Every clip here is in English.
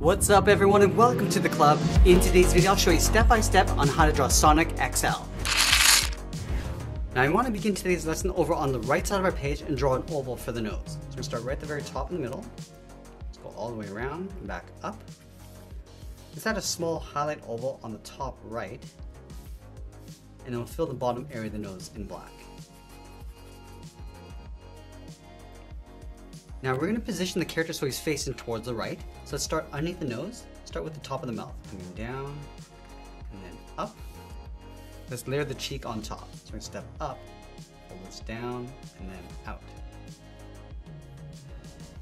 What's up everyone and welcome to the club. In today's video I'll show you step by step on how to draw Sonic XL. Now I want to begin today's lesson over on the right side of our page and draw an oval for the nose. So we're going to start right at the very top in the middle. Let's go all the way around and back up. Let's add a small highlight oval on the top right. And then we'll fill the bottom area of the nose in black. Now we're going to position the character so he's facing towards the right. So let's start underneath the nose. Start with the top of the mouth. Coming down and then up. Let's layer the cheek on top. So we're going to step up, hold this down, and then out.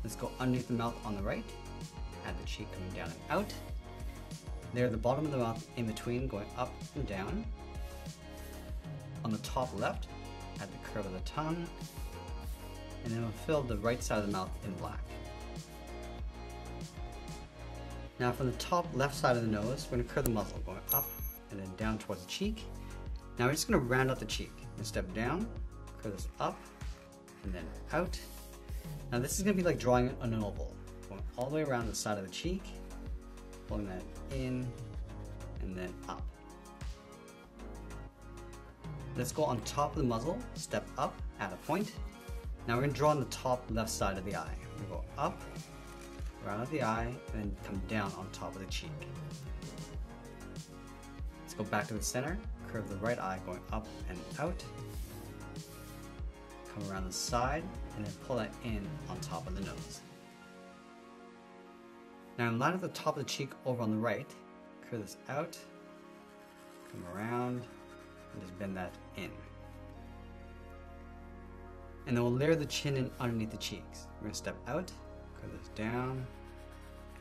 Let's go underneath the mouth on the right. Add the cheek coming down and out. Layer the bottom of the mouth in between, going up and down. On the top left, add the curve of the tongue. And then we'll fill the right side of the mouth in black. Now from the top left side of the nose, we're going to curve the muzzle, going up and then down towards the cheek. Now we're just going to round out the cheek. And step down, curve this up, and then out. Now this is going to be like drawing an oval, going all the way around the side of the cheek, pulling that in, and then up. Let's go on top of the muzzle, step up, add a point. Now we're going to draw on the top left side of the eye. We go up, round out the eye, and then come down on top of the cheek. Let's go back to the center, curve the right eye going up and out. Come around the side, and then pull that in on top of the nose. Now line up the top of the cheek over on the right, curve this out, come around, and just bend that in. And then we'll layer the chin in underneath the cheeks. We're going to step out, curve this down,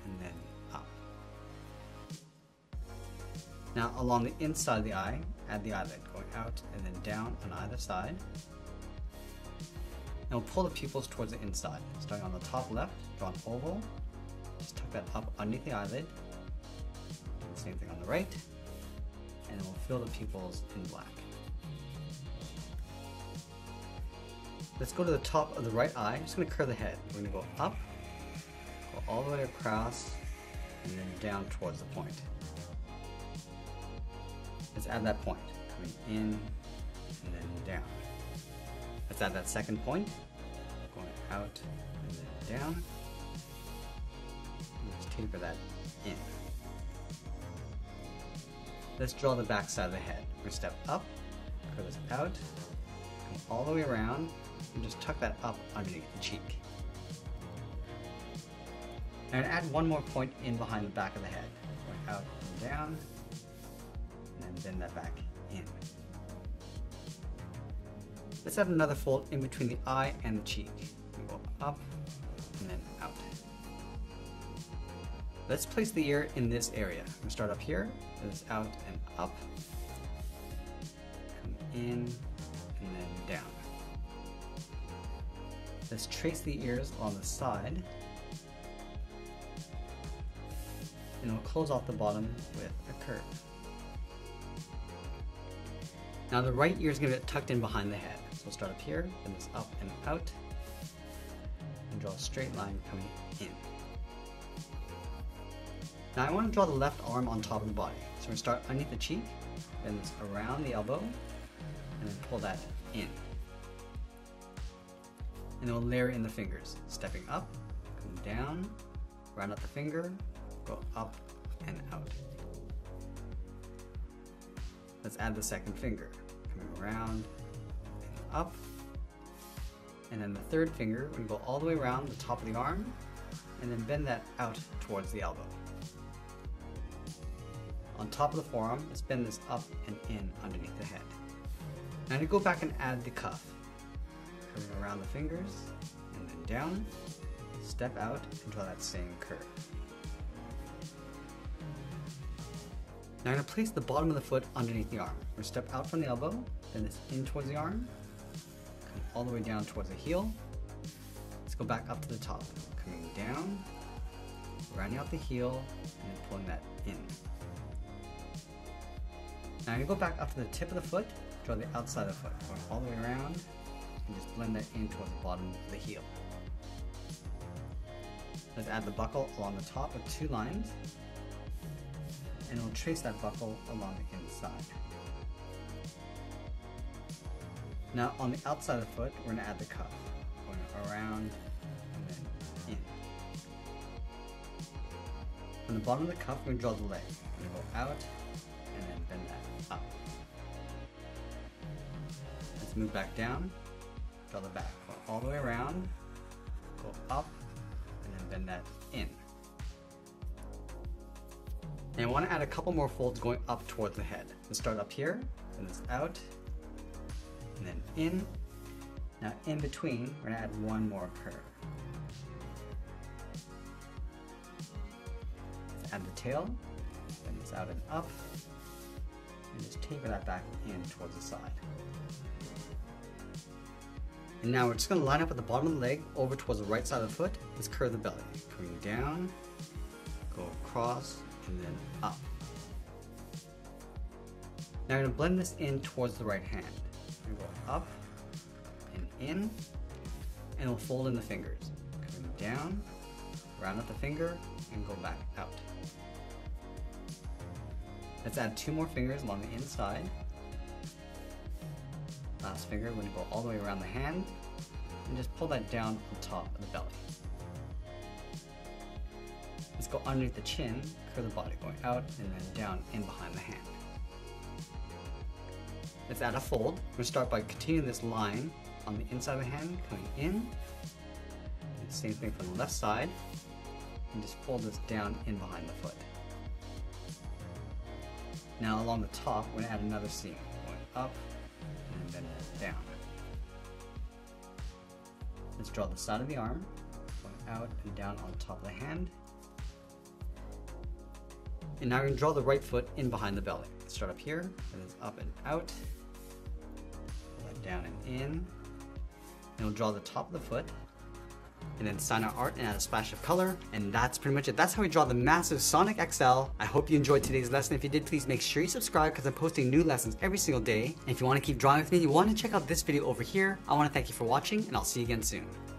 and then up. Now along the inside of the eye, add the eyelid, going out and then down on either side. And we'll pull the pupils towards the inside. Starting on the top left, draw an oval. Just tuck that up underneath the eyelid. Same thing on the right. And then we'll fill the pupils in black. Let's go to the top of the right eye. I'm just going to curve the head. We're going to go up, go all the way across, and then down towards the point. Let's add that point, coming in and then down. Let's add that second point, going out and then down. And just taper that in. Let's draw the back side of the head. We're going to step up, curve this out, come all the way around, and just tuck that up underneath the cheek. And add one more point in behind the back of the head. Going out and down, and then bend that back in. Let's add another fold in between the eye and the cheek. We go up and then out. Let's place the ear in this area. I'm going to start up here, and this out and up. Come in and then down. Let's trace the ears on the side, and we'll close off the bottom with a curve. Now the right ear is going to get tucked in behind the head. So we'll start up here, bend this up and out, and draw a straight line coming in. Now I want to draw the left arm on top of the body. So we're going to start underneath the cheek, bend this around the elbow, and then pull that in. And then we'll layer in the fingers, stepping up, come down, round out the finger, go up and out. Let's add the second finger, coming around and up. And then the third finger, we go all the way around the top of the arm, and then bend that out towards the elbow. On top of the forearm, let's bend this up and in underneath the head. Now to go back and add the cuff. Curving around the fingers, and then down, step out, and draw that same curve. Now I'm going to place the bottom of the foot underneath the arm. We're going to step out from the elbow, then this in towards the arm, come all the way down towards the heel. Let's go back up to the top, coming down, rounding out the heel, and then pulling that in. Now I'm going to go back up to the tip of the foot, draw the outside of the foot, going all the way around, and just blend that in towards the bottom of the heel. Let's add the buckle along the top of 2 lines, and we'll trace that buckle along the inside. Now on the outside of the foot, we're going to add the cuff, going around and then in. On the bottom of the cuff, we're going to draw the leg. We're going to go out and then bend that up. Let's move back down, draw the back, go all the way around, go up, and then bend that in. And I want to add a couple more folds going up towards the head. Let's start up here, and this out, and then in. Now in between, we're going to add one more curve. Let's add the tail, bend this out and up, and just taper that back in towards the side. And now we're just going to line up at the bottom of the leg over towards the right side of the foot. Let's curve the belly. Coming down, go across, and then up. Now we're going to blend this in towards the right hand. We go up and in, and we'll fold in the fingers. Coming down, round out the finger, and go back out. Let's add 2 more fingers along the inside. Last finger, we're going to go all the way around the hand and just pull that down on top of the belly. Let's go underneath the chin, curve the body, going out and then down in behind the hand. Let's add a fold. We're going to start by continuing this line on the inside of the hand, coming in. And the same thing from the left side, and just fold this down in behind the foot. Now along the top, we're going to add another seam, going up and then down. Let's draw the side of the arm, going out and down on top of the hand. And now we're going to draw the right foot in behind the belly. Let's start up here, and it's up and out, pull that down and in, and we'll draw the top of the foot, and then sign our art and add a splash of color, and that's pretty much it. That's how we draw the massive Sonic XL. I hope you enjoyed today's lesson. If you did, please make sure you subscribe because I'm posting new lessons every single day. And if you want to keep drawing with me, you want to check out this video over here. I want to thank you for watching, and I'll see you again soon.